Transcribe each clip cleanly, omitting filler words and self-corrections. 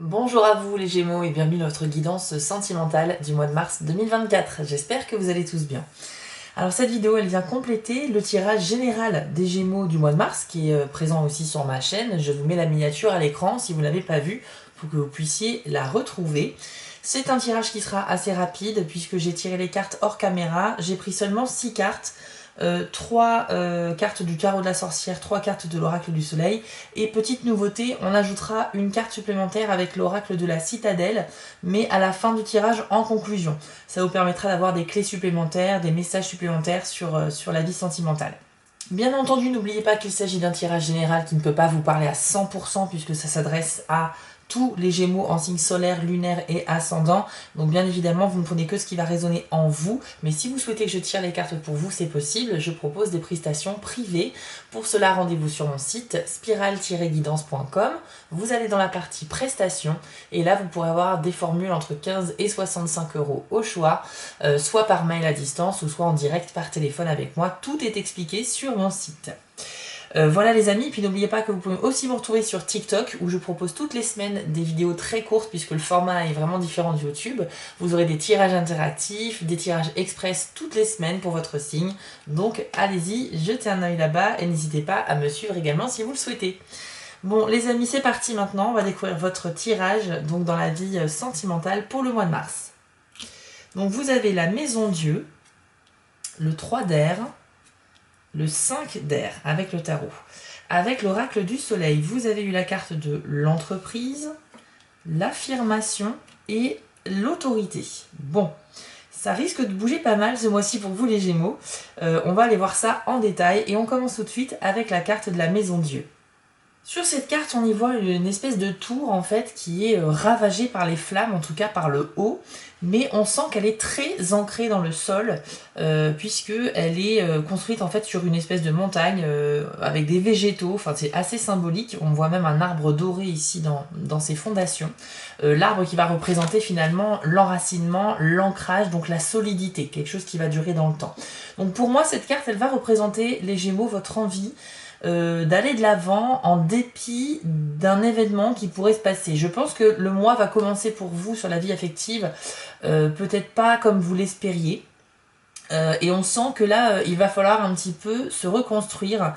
Bonjour à vous les Gémeaux et bienvenue dans notre guidance sentimentale du mois de mars 2024. J'espère que vous allez tous bien. Alors cette vidéo elle vient compléter le tirage général des Gémeaux du mois de mars qui est présent aussi sur ma chaîne. Je vous mets la miniature à l'écran si vous ne l'avez pas vue pour que vous puissiez la retrouver. C'est un tirage qui sera assez rapide puisque j'ai tiré les cartes hors caméra. J'ai pris seulement 6 cartes. 3 cartes du tarot de la sorcière, 3 cartes de l'oracle du soleil, et petite nouveauté, on ajoutera une carte supplémentaire avec l'oracle de la citadelle, mais à la fin du tirage en conclusion. Ça vous permettra d'avoir des clés supplémentaires, des messages supplémentaires sur la vie sentimentale. Bien entendu, n'oubliez pas qu'il s'agit d'un tirage général qui ne peut pas vous parler à 100% puisque ça s'adresse à tous les Gémeaux en signe solaire, lunaire et ascendant. Donc bien évidemment, vous ne prenez que ce qui va résonner en vous. Mais si vous souhaitez que je tire les cartes pour vous, c'est possible. Je propose des prestations privées. Pour cela, rendez-vous sur mon site spiral-guidance.com. Vous allez dans la partie prestations et là, vous pourrez avoir des formules entre 15 et 65 € au choix, soit par mail à distance ou soit en direct par téléphone avec moi. Tout est expliqué sur mon site. Voilà les amis, puis n'oubliez pas que vous pouvez aussi me retrouver sur TikTok où je propose toutes les semaines des vidéos très courtes puisque le format est vraiment différent de YouTube. Vous aurez des tirages interactifs, des tirages express toutes les semaines pour votre signe. Donc allez-y, jetez un œil là-bas et n'hésitez pas à me suivre également si vous le souhaitez. Bon les amis, c'est parti maintenant, on va découvrir votre tirage donc dans la vie sentimentale pour le mois de mars. Donc vous avez la Maison Dieu, le 3 d'air, le 5 d'air avec le tarot. Avec l'oracle du soleil, vous avez eu la carte de l'entreprise, l'affirmation et l'autorité. Bon, ça risque de bouger pas mal ce mois-ci pour vous les Gémeaux. On va aller voir ça en détail et on commence tout de suite avec la carte de la Maison Dieu. Sur cette carte, on y voit une espèce de tour en fait qui est ravagée par les flammes, en tout cas par le haut, mais on sent qu'elle est très ancrée dans le sol puisque elle est construite en fait sur une espèce de montagne avec des végétaux. Enfin, c'est assez symbolique. On voit même un arbre doré ici dans ses fondations. L'arbre qui va représenter finalement l'enracinement, l'ancrage, donc la solidité, quelque chose qui va durer dans le temps. Donc pour moi, cette carte, elle va représenter les Gémeaux, votre envie d'aller de l'avant en dépit d'un événement qui pourrait se passer. Je pense que le mois va commencer pour vous sur la vie affective, peut-être pas comme vous l'espériez. Et on sent que là, il va falloir un petit peu se reconstruire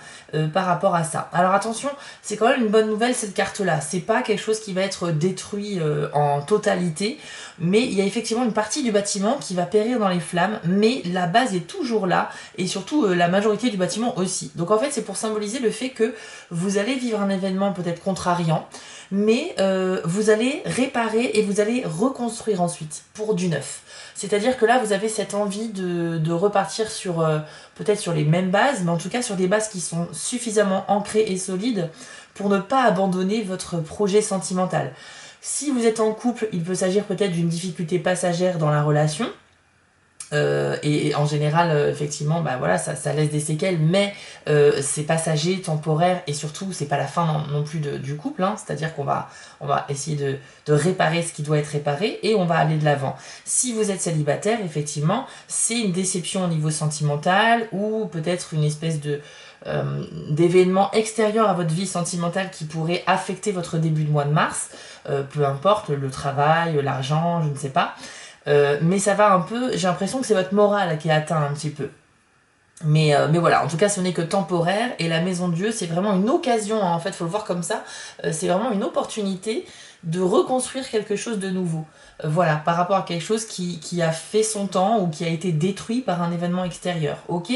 par rapport à ça. Alors attention, c'est quand même une bonne nouvelle cette carte-là. C'est pas quelque chose qui va être détruit en totalité, mais il y a effectivement une partie du bâtiment qui va périr dans les flammes, mais la base est toujours là, et surtout la majorité du bâtiment aussi. Donc en fait, c'est pour symboliser le fait que vous allez vivre un événement peut-être contrariant, mais vous allez réparer et vous allez reconstruire ensuite pour du neuf. C'est-à-dire que là, vous avez cette envie de repartir sur peut-être sur les mêmes bases, mais en tout cas sur des bases qui sont suffisamment ancrées et solides pour ne pas abandonner votre projet sentimental. Si vous êtes en couple, il peut s'agir peut-être d'une difficulté passagère dans la relation. Et en général, effectivement, bah voilà, ça laisse des séquelles, mais c'est passager, temporaire, et surtout, c'est pas la fin non plus du couple, hein, c'est-à-dire on va essayer de réparer ce qui doit être réparé, et on va aller de l'avant. Si vous êtes célibataire, effectivement, c'est une déception au niveau sentimental, ou peut-être une espèce d'événement extérieur à votre vie sentimentale qui pourrait affecter votre début de mois de mars, peu importe, le travail, l'argent, je ne sais pas. Mais ça va un peu, j'ai l'impression que c'est votre morale qui est atteint un petit peu. Mais voilà, en tout cas ce n'est que temporaire et la Maison de Dieu c'est vraiment une occasion, hein, en fait il faut le voir comme ça, c'est vraiment une opportunité de reconstruire quelque chose de nouveau. Voilà, par rapport à quelque chose qui a fait son temps ou qui a été détruit par un événement extérieur, ok?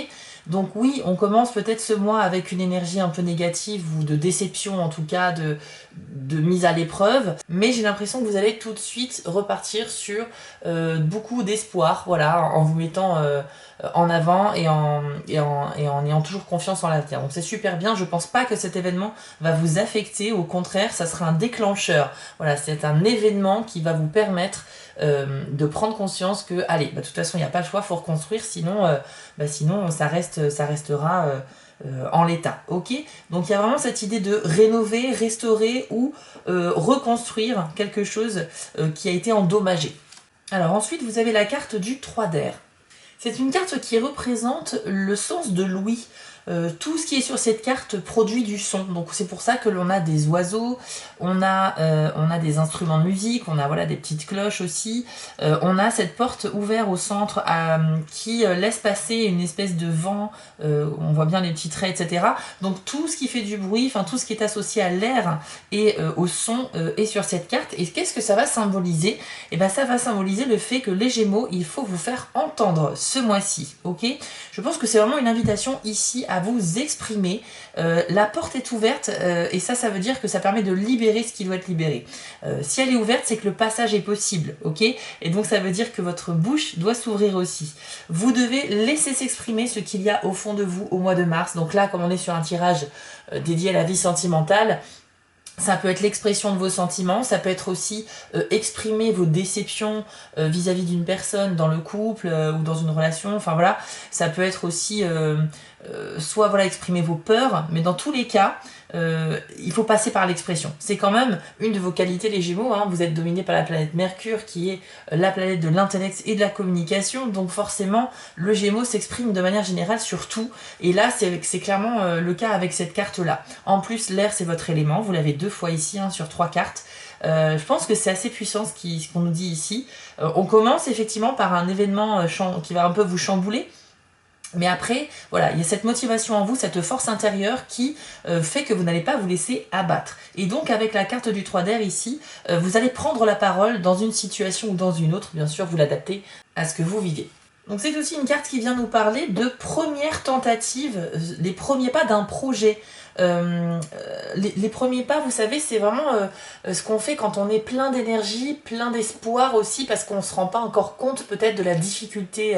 Donc oui, on commence peut-être ce mois avec une énergie un peu négative ou de déception en tout cas, de mise à l'épreuve, mais j'ai l'impression que vous allez tout de suite repartir sur beaucoup d'espoir, voilà, en vous mettant en avant et en ayant toujours confiance en l'avenir. Donc c'est super bien, je pense pas que cet événement va vous affecter, au contraire, ça sera un déclencheur. Voilà, c'est un événement qui va vous permettre de prendre conscience que, allez, bah, de toute façon, il n'y a pas le choix, il faut reconstruire, sinon ça restera en l'état, ok? Donc il y a vraiment cette idée de rénover, restaurer ou reconstruire quelque chose qui a été endommagé. Alors ensuite, vous avez la carte du 3 d'air. C'est une carte qui représente le sens de l'ouïe. tout ce qui est sur cette carte produit du son. Donc c'est pour ça que l'on a des oiseaux, on a des instruments de musique, on a voilà, des petites cloches aussi. On a cette porte ouverte au centre qui laisse passer une espèce de vent, on voit bien les petits traits, etc. Donc tout ce qui fait du bruit, enfin tout ce qui est associé à l'air et au son est sur cette carte. Et qu'est-ce que ça va symboliser? Et bien ça va symboliser le fait que les Gémeaux, il faut vous faire entendre ce mois-ci, ok? Je pense que c'est vraiment une invitation ici à vous exprimer. La porte est ouverte et ça veut dire que ça permet de libérer ce qui doit être libéré. Si elle est ouverte, c'est que le passage est possible, ok? Et donc ça veut dire que votre bouche doit s'ouvrir aussi. Vous devez laisser s'exprimer ce qu'il y a au fond de vous au mois de mars. Donc là, comme on est sur un tirage dédié à la vie sentimentale, ça peut être l'expression de vos sentiments, ça peut être aussi exprimer vos déceptions vis-à-vis d'une personne dans le couple ou dans une relation, enfin voilà. Ça peut être aussi soit voilà, exprimer vos peurs, mais dans tous les cas, il faut passer par l'expression. C'est quand même une de vos qualités les Gémeaux, hein. Vous êtes dominé par la planète Mercure qui est la planète de l'intellect et de la communication, donc forcément le Gémeaux s'exprime de manière générale sur tout, et là c'est clairement le cas avec cette carte là. En plus l'air c'est votre élément, vous l'avez 2 fois ici hein, sur 3 cartes. Je pense que c'est assez puissant ce qu'on nous dit ici. On commence effectivement par un événement qui va un peu vous chambouler. Mais après, voilà, il y a cette motivation en vous, cette force intérieure qui fait que vous n'allez pas vous laisser abattre. Et donc avec la carte du 3 d'air ici, vous allez prendre la parole dans une situation ou dans une autre, bien sûr, vous l'adaptez à ce que vous vivez. Donc c'est aussi une carte qui vient nous parler de premières tentatives, les premiers pas d'un projet. Les premiers pas, vous savez, c'est vraiment ce qu'on fait quand on est plein d'énergie, plein d'espoir aussi, parce qu'on ne se rend pas encore compte peut-être de la difficulté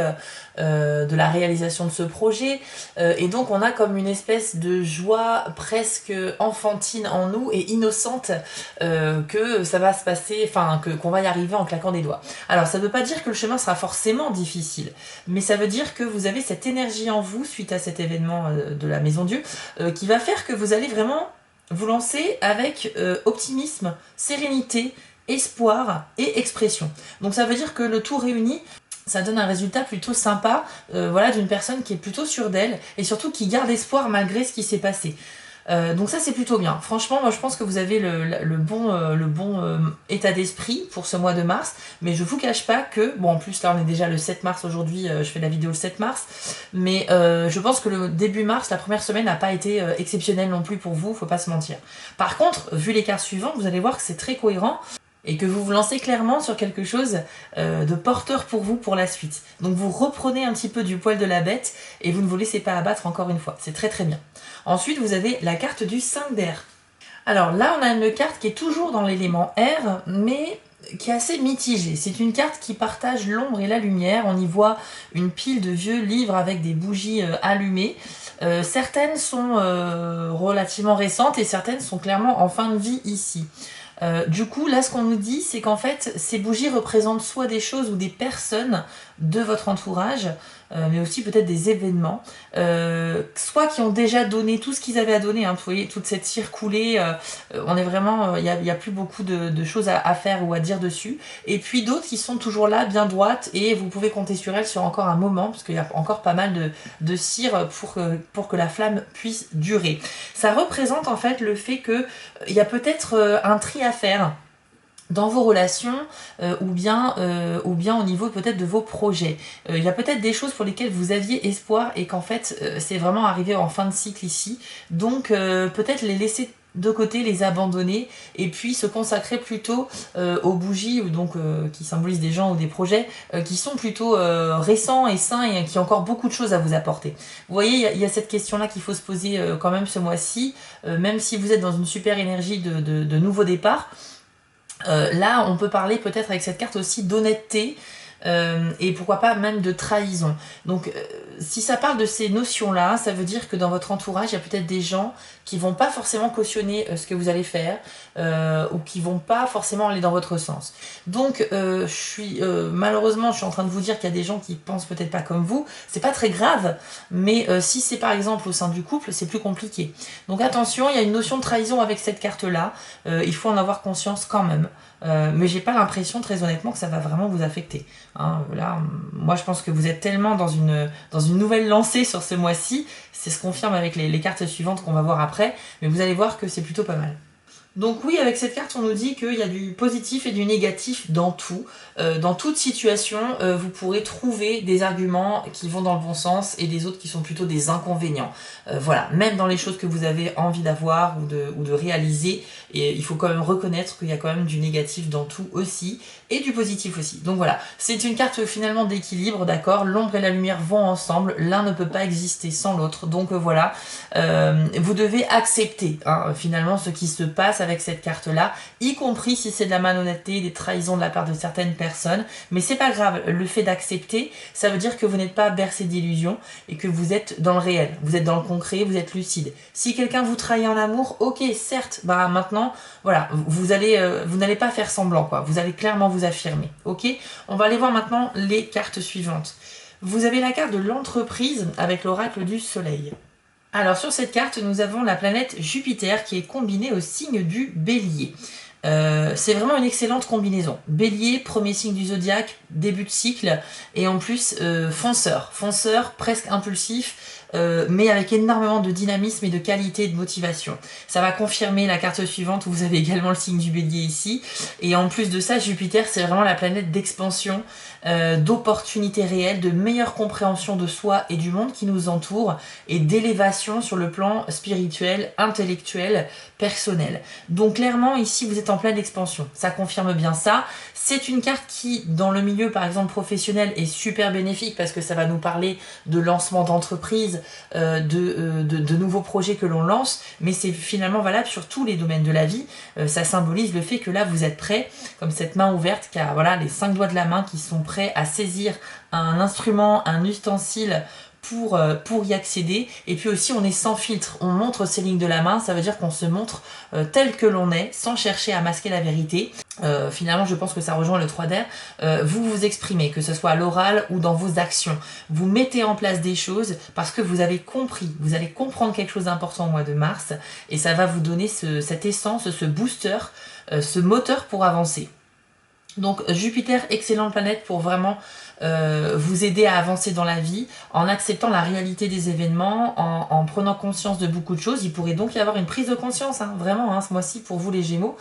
de la réalisation de ce projet. Et donc on a comme une espèce de joie presque enfantine en nous et innocente que ça va se passer, enfin qu'on va y arriver en claquant des doigts. Alors ça ne veut pas dire que le chemin sera forcément difficile, mais ça veut dire que vous avez cette énergie en vous suite à cet événement de la Maison Dieu qui va faire que vous allez vraiment vous lancer avec optimisme, sérénité, espoir et expression. Donc ça veut dire que le tout réuni, ça donne un résultat plutôt sympa, voilà, d'une personne qui est plutôt sûre d'elle et surtout qui garde espoir malgré ce qui s'est passé. Donc ça c'est plutôt bien. Franchement, moi je pense que vous avez le bon état d'esprit pour ce mois de mars, mais je vous cache pas que, bon en plus là on est déjà le 7 mars aujourd'hui, je fais la vidéo le 7 mars, mais je pense que le début mars, la première semaine n'a pas été exceptionnelle non plus pour vous, faut pas se mentir. Par contre, vu les cartes suivantes, vous allez voir que c'est très cohérent, et que vous vous lancez clairement sur quelque chose de porteur pour vous pour la suite. Donc vous reprenez un petit peu du poil de la bête et vous ne vous laissez pas abattre encore une fois. C'est très très bien. Ensuite, vous avez la carte du 5 d'air. Alors là, on a une carte qui est toujours dans l'élément air, mais qui est assez mitigée. C'est une carte qui partage l'ombre et la lumière. On y voit une pile de vieux livres avec des bougies allumées. Certaines sont relativement récentes et certaines sont clairement en fin de vie ici. Du coup, là, ce qu'on nous dit, c'est qu'en fait, ces bougies représentent soit des choses ou des personnes de votre entourage, mais aussi peut-être des événements, soit qui ont déjà donné tout ce qu'ils avaient à donner, hein, vous voyez, toute cette cire coulée, on est vraiment, il y a plus beaucoup de choses à faire ou à dire dessus, et puis d'autres qui sont toujours là, bien droites, et vous pouvez compter sur elles sur encore un moment, parce qu'il y a encore pas mal de cire pour que la flamme puisse durer. Ça représente en fait le fait que il y a peut-être un tri à faire dans vos relations ou bien au niveau peut-être de vos projets. Il y a peut-être des choses pour lesquelles vous aviez espoir et qu'en fait c'est vraiment arrivé en fin de cycle ici. Donc peut-être les laisser de côté, les abandonner et puis se consacrer plutôt aux bougies donc, qui symbolisent des gens ou des projets qui sont plutôt récents et sains et qui ont encore beaucoup de choses à vous apporter. Vous voyez, il y a cette question-là qu'il faut se poser quand même ce mois-ci, même si vous êtes dans une super énergie de nouveau départ. Là, on peut parler peut-être avec cette carte aussi d'honnêteté et pourquoi pas même de trahison. Donc, si ça parle de ces notions-là, ça veut dire que dans votre entourage, il y a peut-être des gens qui vont pas forcément cautionner ce que vous allez faire ou qui vont pas forcément aller dans votre sens. Donc, malheureusement, je suis en train de vous dire qu'il y a des gens qui pensent peut-être pas comme vous. C'est pas très grave, mais si c'est par exemple au sein du couple, c'est plus compliqué. Donc attention, il y a une notion de trahison avec cette carte-là. Il faut en avoir conscience quand même. Mais j'ai pas l'impression très honnêtement que ça va vraiment vous affecter. Hein, là, moi je pense que vous êtes tellement dans une une nouvelle lancée sur ce mois-ci. C'est ce qu'on confirme avec les cartes suivantes qu'on va voir après, mais vous allez voir que c'est plutôt pas mal. Donc oui, avec cette carte, on nous dit qu'il y a du positif et du négatif dans tout. Dans toute situation, vous pourrez trouver des arguments qui vont dans le bon sens et des autres qui sont plutôt des inconvénients. Voilà, même dans les choses que vous avez envie d'avoir ou de réaliser, et il faut quand même reconnaître qu'il y a quand même du négatif dans tout aussi, et du positif aussi. Donc voilà, c'est une carte finalement d'équilibre, d'accord? L'ombre et la lumière vont ensemble, l'un ne peut pas exister sans l'autre. Donc voilà, vous devez accepter finalement ce qui se passe avec cette carte-là, y compris si c'est de la malhonnêteté, des trahisons de la part de certaines personnes, mais c'est pas grave, le fait d'accepter, ça veut dire que vous n'êtes pas bercé d'illusions et que vous êtes dans le réel, vous êtes dans le concret, vous êtes lucide. Si quelqu'un vous trahit en amour, ok, certes, bah maintenant, voilà, vous n'allez pas faire semblant, quoi, vous allez clairement vous affirmer, ok? On va aller voir maintenant les cartes suivantes. Vous avez la carte de l'entreprise avec l'oracle du soleil. Alors sur cette carte, nous avons la planète Jupiter qui est combinée au signe du Bélier. C'est vraiment une excellente combinaison. Bélier, premier signe du zodiaque, début de cycle, et en plus fonceur, presque impulsif, mais avec énormément de dynamisme et de qualité et de motivation. Ça va confirmer la carte suivante où vous avez également le signe du Bélier ici, et en plus de ça, Jupiter c'est vraiment la planète d'expansion, d'opportunités réelles, de meilleure compréhension de soi et du monde qui nous entoure, et d'élévation sur le plan spirituel, intellectuel, personnel. Donc clairement ici vous êtes en pleine expansion, ça confirme bien ça. C'est une carte qui dans le milieu par exemple professionnel est super bénéfique parce que ça va nous parler de lancement d'entreprise, de nouveaux projets que l'on lance, mais c'est finalement valable sur tous les domaines de la vie. Ça symbolise le fait que là vous êtes prêt, comme cette main ouverte qui a voilà, les 5 doigts de la main qui sont prêts à saisir un instrument, un ustensile pour y accéder. Et puis aussi on est sans filtre, on montre ses lignes de la main, ça veut dire qu'on se montre tel que l'on est sans chercher à masquer la vérité. Finalement je pense que ça rejoint le 3 d'air. Vous vous exprimez, que ce soit à l'oral ou dans vos actions, vous mettez en place des choses parce que vous avez compris, vous allez comprendre quelque chose d'important au mois de mars et ça va vous donner cette essence, ce booster, ce moteur pour avancer. Donc Jupiter, excellente planète pour vraiment vous aider à avancer dans la vie, en acceptant la réalité des événements, en prenant conscience de beaucoup de choses. Il pourrait donc y avoir une prise de conscience, vraiment, ce mois-ci pour vous les Gémeaux.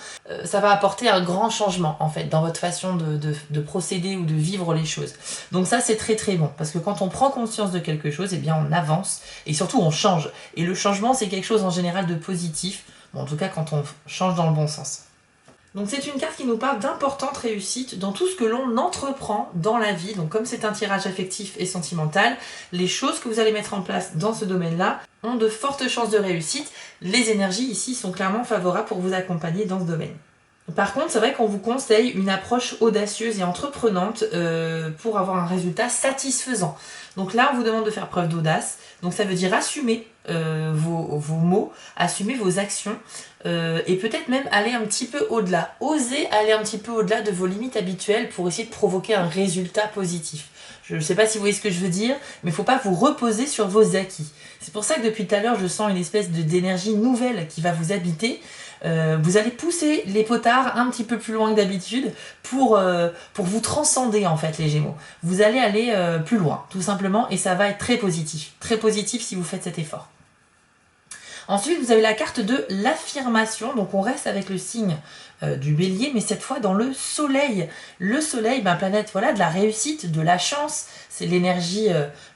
Ça va apporter un grand changement en fait dans votre façon de procéder ou de vivre les choses. Donc ça c'est très très bon, parce que quand on prend conscience de quelque chose, eh bien on avance, et surtout on change. Et le changement c'est quelque chose en général de positif, bon, en tout cas quand on change dans le bon sens. Donc c'est une carte qui nous parle d'importantes réussites dans tout ce que l'on entreprend dans la vie. Donc comme c'est un tirage affectif et sentimental, les choses que vous allez mettre en place dans ce domaine-là ont de fortes chances de réussite. Les énergies ici sont clairement favorables pour vous accompagner dans ce domaine. Par contre, c'est vrai qu'on vous conseille une approche audacieuse et entreprenante pour avoir un résultat satisfaisant. Donc là, on vous demande de faire preuve d'audace. Donc ça veut dire assumer vos mots, assumer vos actions et peut-être même aller un petit peu au-delà. Oser aller un petit peu au-delà de vos limites habituelles pour essayer de provoquer un résultat positif. Je ne sais pas si vous voyez ce que je veux dire, mais il ne faut pas vous reposer sur vos acquis. C'est pour ça que depuis tout à l'heure, je sens une espèce d'énergie nouvelle qui va vous habiter. Vous allez pousser les potards un petit peu plus loin que d'habitude pour vous transcender en fait les Gémeaux. Vous allez aller plus loin tout simplement et ça va être très positif si vous faites cet effort. Ensuite vous avez la carte de l'affirmation, donc on reste avec le signe du Bélier, mais cette fois dans le soleil. Le soleil, planète voilà, de la réussite, de la chance, c'est l'énergie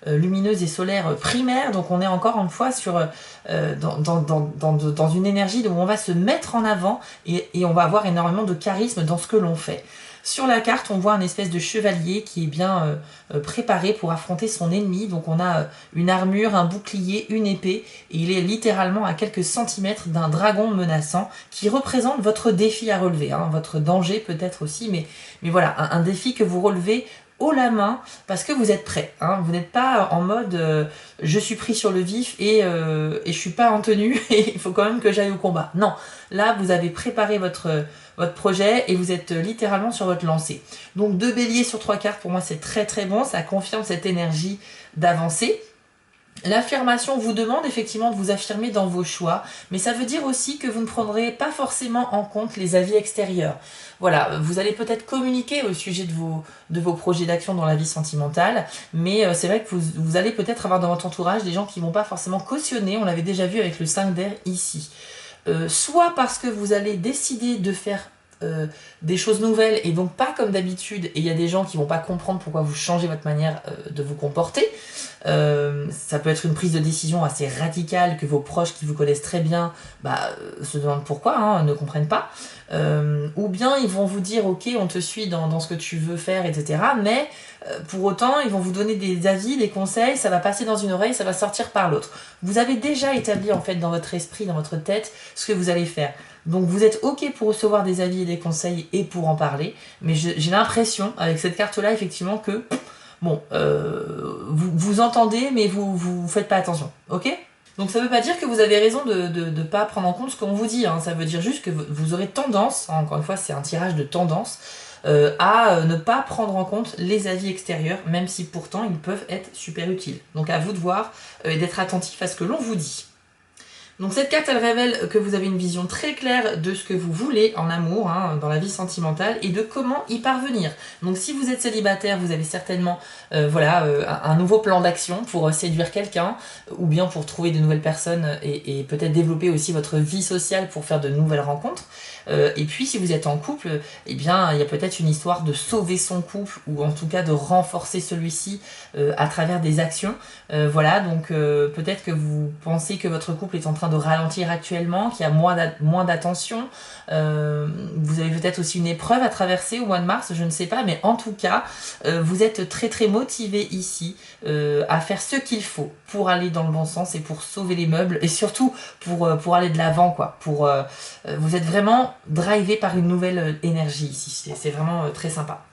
lumineuse et solaire primaire, donc on est encore une fois sur, dans une énergie où on va se mettre en avant et on va avoir énormément de charisme dans ce que l'on fait. Sur la carte, on voit un espèce de chevalier qui est bien préparé pour affronter son ennemi. Donc on a une armure, un bouclier, une épée. Et il est littéralement à quelques centimètres d'un dragon menaçant qui représente votre défi à relever. Votre danger peut-être aussi, mais voilà, un défi que vous relevez haut la main parce que vous êtes prêt. Vous n'êtes pas en mode je suis pris sur le vif et je suis pas en tenue et il faut quand même que j'aille au combat. Non, là vous avez préparé votre projet et vous êtes littéralement sur votre lancée. Donc 2 béliers sur 3 cartes, pour moi c'est très très bon, ça confirme cette énergie d'avancer. L'affirmation vous demande effectivement de vous affirmer dans vos choix, mais ça veut dire aussi que vous ne prendrez pas forcément en compte les avis extérieurs. Voilà, vous allez peut-être communiquer au sujet de vos projets d'action dans la vie sentimentale, mais c'est vrai que vous allez peut-être avoir dans votre entourage des gens qui ne vont pas forcément cautionner, on l'avait déjà vu avec le 5 d'air ici. Soit parce que vous allez décider de faire des choses nouvelles et donc pas comme d'habitude, et il y a des gens qui vont pas comprendre pourquoi vous changez votre manière de vous comporter. Ça peut être une prise de décision assez radicale que vos proches qui vous connaissent très bien se demandent pourquoi, hein, ne comprennent pas. Ou bien ils vont vous dire ok, on te suit dans ce que tu veux faire, etc. Mais pour autant, ils vont vous donner des avis, des conseils, ça va passer dans une oreille, ça va sortir par l'autre. Vous avez déjà établi en fait dans votre esprit, dans votre tête, ce que vous allez faire. Donc vous êtes ok pour recevoir des avis et des conseils et pour en parler, mais j'ai l'impression avec cette carte-là effectivement que bon, vous entendez, mais vous faites pas attention, ok? Donc ça veut pas dire que vous avez raison de pas prendre en compte ce qu'on vous dit, hein. Ça veut dire juste que vous aurez tendance, encore une fois c'est un tirage de tendance, à ne pas prendre en compte les avis extérieurs, même si pourtant ils peuvent être super utiles. Donc à vous de voir et d'être attentif à ce que l'on vous dit. Donc cette carte, elle révèle que vous avez une vision très claire de ce que vous voulez en amour, hein, dans la vie sentimentale, et de comment y parvenir. Donc si vous êtes célibataire, vous avez certainement un nouveau plan d'action pour séduire quelqu'un, ou bien pour trouver de nouvelles personnes, et peut-être développer aussi votre vie sociale pour faire de nouvelles rencontres. Et puis si vous êtes en couple, eh bien il y a peut-être une histoire de sauver son couple, ou en tout cas de renforcer celui-ci à travers des actions. Voilà, donc peut-être que vous pensez que votre couple est en train de ralentir actuellement, qu'il y a moins d'attention. Vous avez peut-être aussi une épreuve à traverser au mois de mars, je ne sais pas, mais en tout cas, vous êtes très très motivé ici à faire ce qu'il faut pour aller dans le bon sens et pour sauver les meubles, et surtout pour aller de l'avant, quoi. Vous êtes vraiment drivé par une nouvelle énergie ici, c'est vraiment très sympa.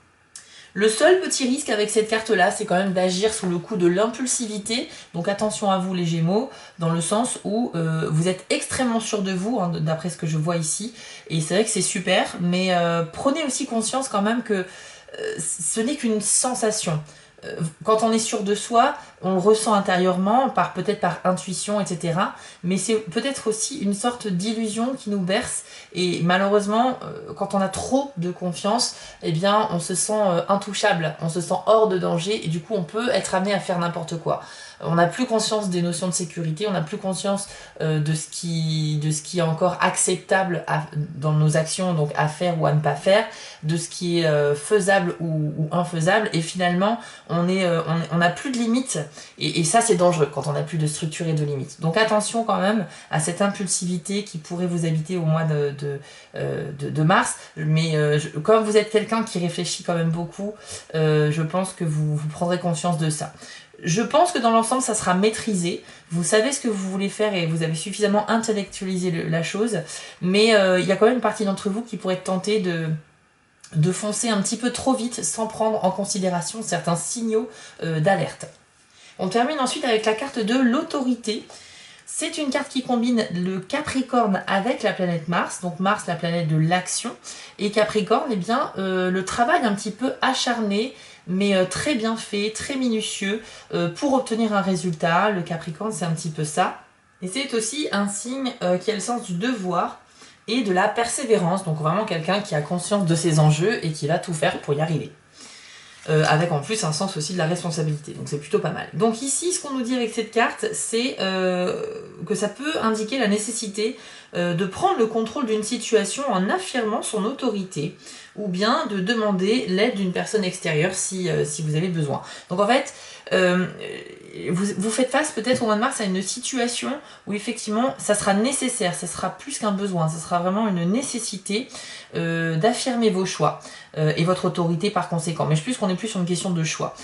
Le seul petit risque avec cette carte-là, c'est quand même d'agir sous le coup de l'impulsivité. Donc attention à vous les Gémeaux, dans le sens où vous êtes extrêmement sûr de vous, hein, d'après ce que je vois ici. Et c'est vrai que c'est super, mais prenez aussi conscience quand même que ce n'est qu'une sensation. Quand on est sûr de soi, on le ressent intérieurement, peut-être par intuition, etc. Mais c'est peut-être aussi une sorte d'illusion qui nous berce. Et malheureusement, quand on a trop de confiance, eh bien, on se sent intouchable, on se sent hors de danger, et du coup, on peut être amené à faire n'importe quoi. On n'a plus conscience des notions de sécurité, on n'a plus conscience de ce qui est encore acceptable dans nos actions, donc à faire ou à ne pas faire, de ce qui est faisable ou infaisable, et finalement on n'a plus de limites, et ça c'est dangereux quand on n'a plus de structure et de limites. Donc attention quand même à cette impulsivité qui pourrait vous habiter au mois de mars, mais comme vous êtes quelqu'un qui réfléchit quand même beaucoup, je pense que vous prendrez conscience de ça. Je pense que dans l'ensemble, ça sera maîtrisé. Vous savez ce que vous voulez faire et vous avez suffisamment intellectualisé la chose. Mais il y a quand même une partie d'entre vous qui pourrait être tentée de foncer un petit peu trop vite sans prendre en considération certains signaux d'alerte. On termine ensuite avec la carte de l'autorité. C'est une carte qui combine le Capricorne avec la planète Mars, donc Mars, la planète de l'action, et Capricorne, eh bien, le travail un petit peu acharné, mais très bien fait, très minutieux, pour obtenir un résultat. Le Capricorne, c'est un petit peu ça. Et c'est aussi un signe qui a le sens du devoir et de la persévérance, donc vraiment quelqu'un qui a conscience de ses enjeux et qui va tout faire pour y arriver. Avec en plus un sens aussi de la responsabilité, donc c'est plutôt pas mal. Donc ici, ce qu'on nous dit avec cette carte, c'est que ça peut indiquer la nécessité de prendre le contrôle d'une situation en affirmant son autorité, ou bien de demander l'aide d'une personne extérieure si vous avez besoin. Donc en fait, vous faites face peut-être au mois de mars à une situation où effectivement ça sera nécessaire, ça sera plus qu'un besoin, ça sera vraiment une nécessité d'affirmer vos choix et votre autorité par conséquent. Mais je pense qu'on est plus sur une question de choix.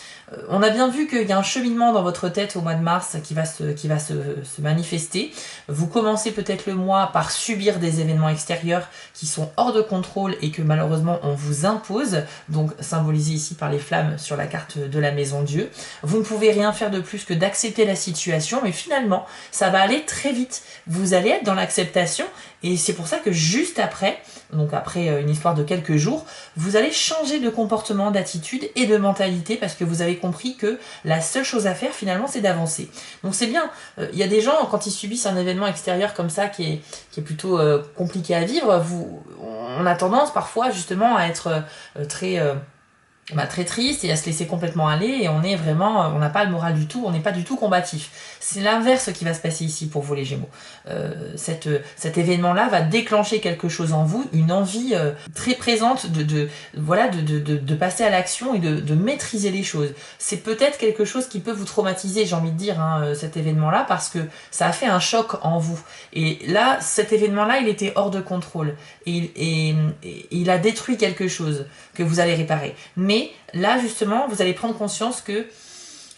On a bien vu qu'il y a un cheminement dans votre tête au mois de mars qui va se manifester. Vous commencez peut-être le mois par subir des événements extérieurs qui sont hors de contrôle et que malheureusement on vous impose, donc symbolisé ici par les flammes sur la carte de la maison Dieu. Vous vous ne pouvez rien faire de plus que d'accepter la situation, mais finalement, ça va aller très vite. Vous allez être dans l'acceptation, et c'est pour ça que juste après, donc après une histoire de quelques jours, vous allez changer de comportement, d'attitude et de mentalité, parce que vous avez compris que la seule chose à faire, finalement, c'est d'avancer. Donc c'est bien. Il y a des gens, quand ils subissent un événement extérieur comme ça, qui est plutôt compliqué à vivre, on a tendance parfois, justement, à être très triste et à se laisser complètement aller, et on n'a pas le moral du tout, on n'est pas du tout combatif. C'est l'inverse qui va se passer ici pour vous les Gémeaux. Cet événement-là va déclencher quelque chose en vous, une envie très présente de passer à l'action et de maîtriser les choses. C'est peut-être quelque chose qui peut vous traumatiser, j'ai envie de dire, cet événement-là, parce que ça a fait un choc en vous. Et là, cet événement-là, il était hors de contrôle. Et il a détruit quelque chose que vous allez réparer. Mais là, justement, vous allez prendre conscience que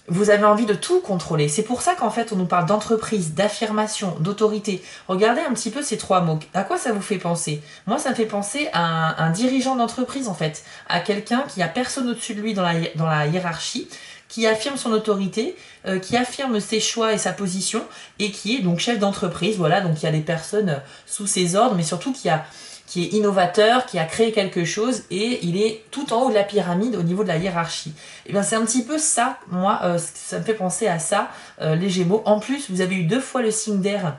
vous avez envie de tout contrôler. C'est pour ça qu'en fait, on nous parle d'entreprise, d'affirmation, d'autorité. Regardez un petit peu ces trois mots. À quoi ça vous fait penser? Moi, ça me fait penser à un dirigeant d'entreprise, en fait. À quelqu'un qui a personne au-dessus de lui dans la hiérarchie, qui affirme son autorité, qui affirme ses choix et sa position, et qui est donc chef d'entreprise. Voilà, donc il y a des personnes sous ses ordres, mais surtout qui est innovateur, qui a créé quelque chose, et il est tout en haut de la pyramide au niveau de la hiérarchie. Et bien c'est un petit peu ça, moi, ça me fait penser à ça, les Gémeaux. En plus, vous avez eu 2 fois le signe d'air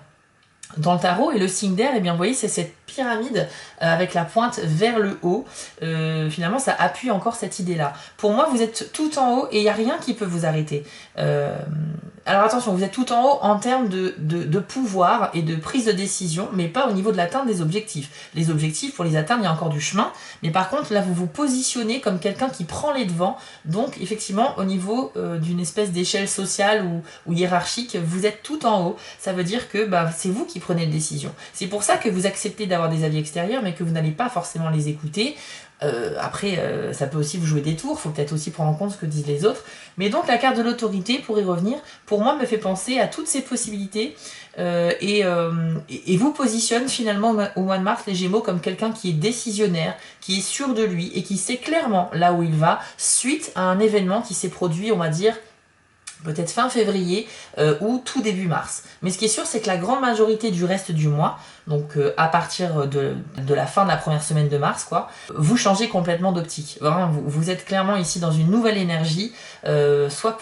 dans le tarot, et le signe d'air, eh bien vous voyez, c'est cette pyramide avec la pointe vers le haut. Finalement, ça appuie encore cette idée-là. Pour moi, vous êtes tout en haut et il n'y a rien qui peut vous arrêter. Alors attention, vous êtes tout en haut en termes de pouvoir et de prise de décision, mais pas au niveau de l'atteinte des objectifs. Les objectifs, pour les atteindre, il y a encore du chemin, mais par contre, là, vous vous positionnez comme quelqu'un qui prend les devants, donc effectivement, au niveau d'une espèce d'échelle sociale ou hiérarchique, vous êtes tout en haut. Ça veut dire que c'est vous qui prenez les décisions. C'est pour ça que vous acceptez d'avoir des avis extérieurs, mais que vous n'allez pas forcément les écouter. Après, ça peut aussi vous jouer des tours, il faut peut-être aussi prendre en compte ce que disent les autres. Mais donc la carte de l'autorité, pour y revenir, pour moi me fait penser à toutes ces possibilités et vous positionne finalement au mois de mars les Gémeaux comme quelqu'un qui est décisionnaire, qui est sûr de lui et qui sait clairement là où il va suite à un événement qui s'est produit, on va dire, peut-être fin février ou tout début mars. Mais ce qui est sûr, c'est que la grande majorité du reste du mois, donc à partir de la fin de la première semaine de mars, quoi, vous changez complètement d'optique. Vous êtes clairement ici dans une nouvelle énergie, soit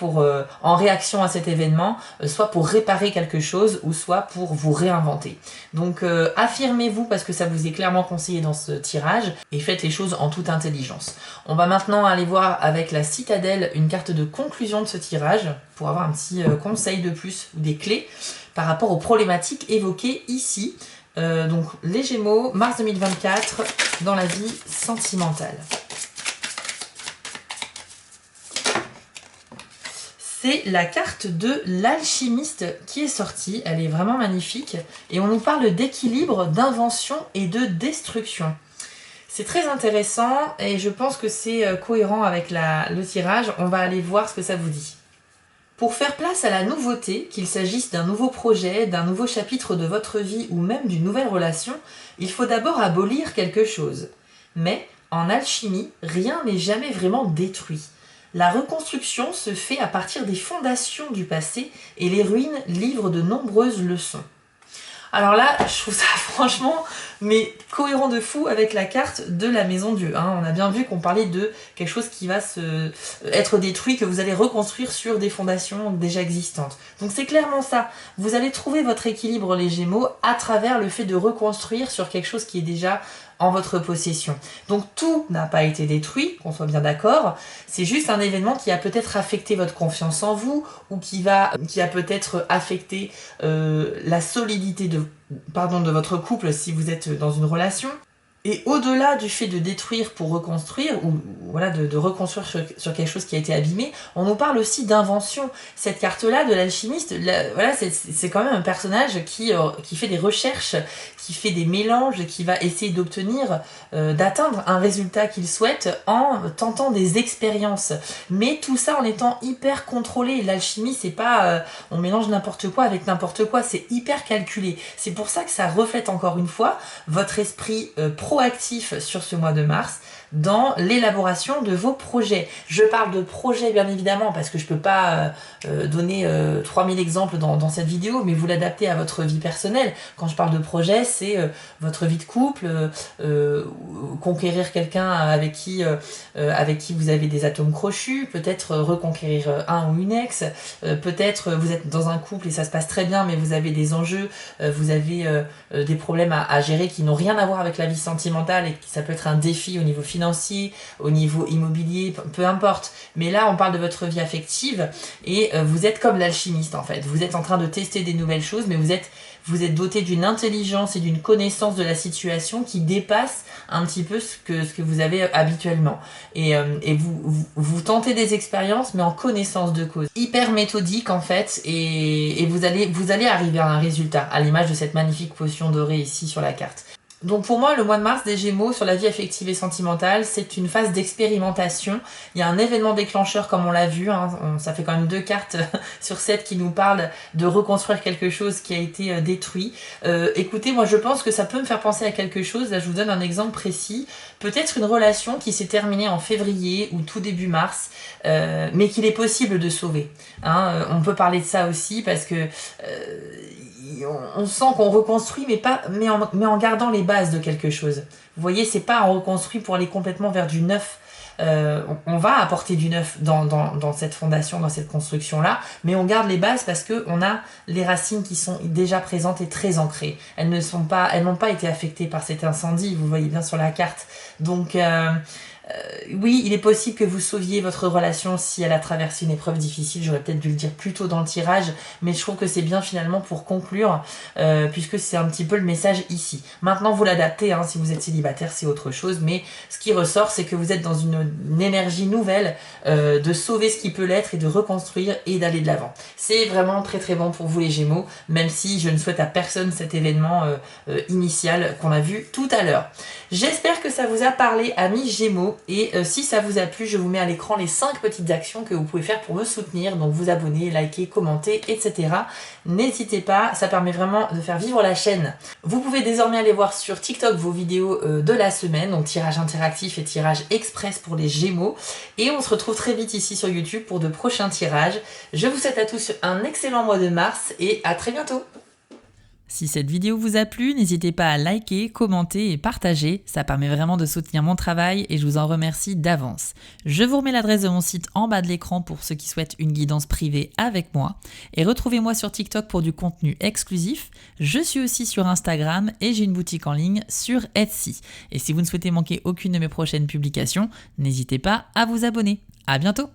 en réaction à cet événement, soit pour réparer quelque chose, ou soit pour vous réinventer. Donc affirmez-vous, parce que ça vous est clairement conseillé dans ce tirage, et faites les choses en toute intelligence. On va maintenant aller voir avec la citadelle une carte de conclusion de ce tirage, pour avoir un petit conseil de plus, ou des clés, par rapport aux problématiques évoquées ici. Donc les Gémeaux, mars 2024, dans la vie sentimentale. C'est la carte de l'alchimiste qui est sortie, elle est vraiment magnifique, et on nous parle d'équilibre, d'invention et de destruction. C'est très intéressant, et je pense que c'est cohérent avec le tirage. On va aller voir ce que ça vous dit. Pour faire place à la nouveauté, qu'il s'agisse d'un nouveau projet, d'un nouveau chapitre de votre vie ou même d'une nouvelle relation, il faut d'abord abolir quelque chose. Mais, en alchimie, rien n'est jamais vraiment détruit. La reconstruction se fait à partir des fondations du passé et les ruines livrent de nombreuses leçons. Alors là, je trouve ça franchement cohérent de fou avec la carte de la Maison Dieu. On a bien vu qu'on parlait de quelque chose qui va être détruit, que vous allez reconstruire sur des fondations déjà existantes. Donc c'est clairement ça. Vous allez trouver votre équilibre, les Gémeaux, à travers le fait de reconstruire sur quelque chose qui est déjà en votre possession. Donc tout n'a pas été détruit, qu'on soit bien d'accord, c'est juste un événement qui a peut-être affecté votre confiance en vous, ou qui a peut-être affecté la solidité de votre couple si vous êtes dans une relation. Et au-delà du fait de détruire pour reconstruire, ou voilà, de reconstruire sur quelque chose qui a été abîmé, on nous parle aussi d'invention. Cette carte-là de l'alchimiste, voilà, c'est quand même un personnage qui fait des recherches, qui fait des mélanges, qui va essayer d'atteindre un résultat qu'il souhaite en tentant des expériences. Mais tout ça en étant hyper contrôlé. L'alchimie, c'est pas on mélange n'importe quoi avec n'importe quoi, c'est hyper calculé. C'est pour ça que ça reflète encore une fois votre esprit proactif sur ce mois de mars dans l'élaboration de vos projets. Je parle de projets bien évidemment parce que je peux pas donner 3000 exemples dans cette vidéo, mais vous l'adaptez à votre vie personnelle. Quand je parle de projet, c'est votre vie de couple, conquérir quelqu'un avec qui vous avez des atomes crochus, peut-être reconquérir un ou une ex, peut-être vous êtes dans un couple et ça se passe très bien, mais vous avez des enjeux, vous avez des problèmes à gérer qui n'ont rien à voir avec la vie sentimentale, et ça peut être un défi au niveau financier, au niveau immobilier, peu importe. Mais là, on parle de votre vie affective et vous êtes comme l'alchimiste en fait. Vous êtes en train de tester des nouvelles choses, mais vous êtes doté d'une intelligence et d'une connaissance de la situation qui dépasse un petit peu ce que vous avez habituellement. Et vous tentez des expériences, mais en connaissance de cause. Hyper méthodique en fait, et vous allez arriver à un résultat, à l'image de cette magnifique potion dorée ici sur la carte. Donc pour moi, le mois de mars des Gémeaux sur la vie affective et sentimentale, c'est une phase d'expérimentation. Il y a un événement déclencheur comme on l'a vu, hein. Ça fait quand même 2 cartes sur 7 qui nous parlent de reconstruire quelque chose qui a été détruit. Écoutez, moi je pense que ça peut me faire penser à quelque chose. Là je vous donne un exemple précis. Peut-être une relation qui s'est terminée en février ou tout début mars, mais qu'il est possible de sauver. Hein. On peut parler de ça aussi parce que on sent qu'on reconstruit, mais en gardant les bases de quelque chose. Vous voyez, c'est pas on reconstruit pour aller complètement vers du neuf. On va apporter du neuf dans cette fondation, dans cette construction-là, mais on garde les bases parce qu'on a les racines qui sont déjà présentes et très ancrées. Elles n'ont pas été affectées par cet incendie, vous voyez bien sur la carte. Donc oui, il est possible que vous sauviez votre relation si elle a traversé une épreuve difficile. J'aurais peut-être dû le dire plus tôt dans le tirage, mais je trouve que c'est bien finalement pour conclure, puisque c'est un petit peu le message ici. Maintenant, vous l'adaptez, hein, si vous êtes célibataire, c'est autre chose, mais ce qui ressort, c'est que vous êtes dans une énergie nouvelle de sauver ce qui peut l'être et de reconstruire et d'aller de l'avant. C'est vraiment très très bon pour vous les Gémeaux, même si je ne souhaite à personne cet événement initial qu'on a vu tout à l'heure. J'espère que ça vous a parlé, amis Gémeaux. Et si ça vous a plu, je vous mets à l'écran les 5 petites actions que vous pouvez faire pour me soutenir. Donc vous abonner, liker, commenter, etc. N'hésitez pas, ça permet vraiment de faire vivre la chaîne. Vous pouvez désormais aller voir sur TikTok vos vidéos de la semaine, donc tirage interactif et tirage express pour les Gémeaux. Et on se retrouve très vite ici sur YouTube pour de prochains tirages. Je vous souhaite à tous un excellent mois de mars et à très bientôt. Si cette vidéo vous a plu, n'hésitez pas à liker, commenter et partager, ça permet vraiment de soutenir mon travail et je vous en remercie d'avance. Je vous remets l'adresse de mon site en bas de l'écran pour ceux qui souhaitent une guidance privée avec moi et retrouvez-moi sur TikTok pour du contenu exclusif. Je suis aussi sur Instagram et j'ai une boutique en ligne sur Etsy. Et si vous ne souhaitez manquer aucune de mes prochaines publications, n'hésitez pas à vous abonner. À bientôt!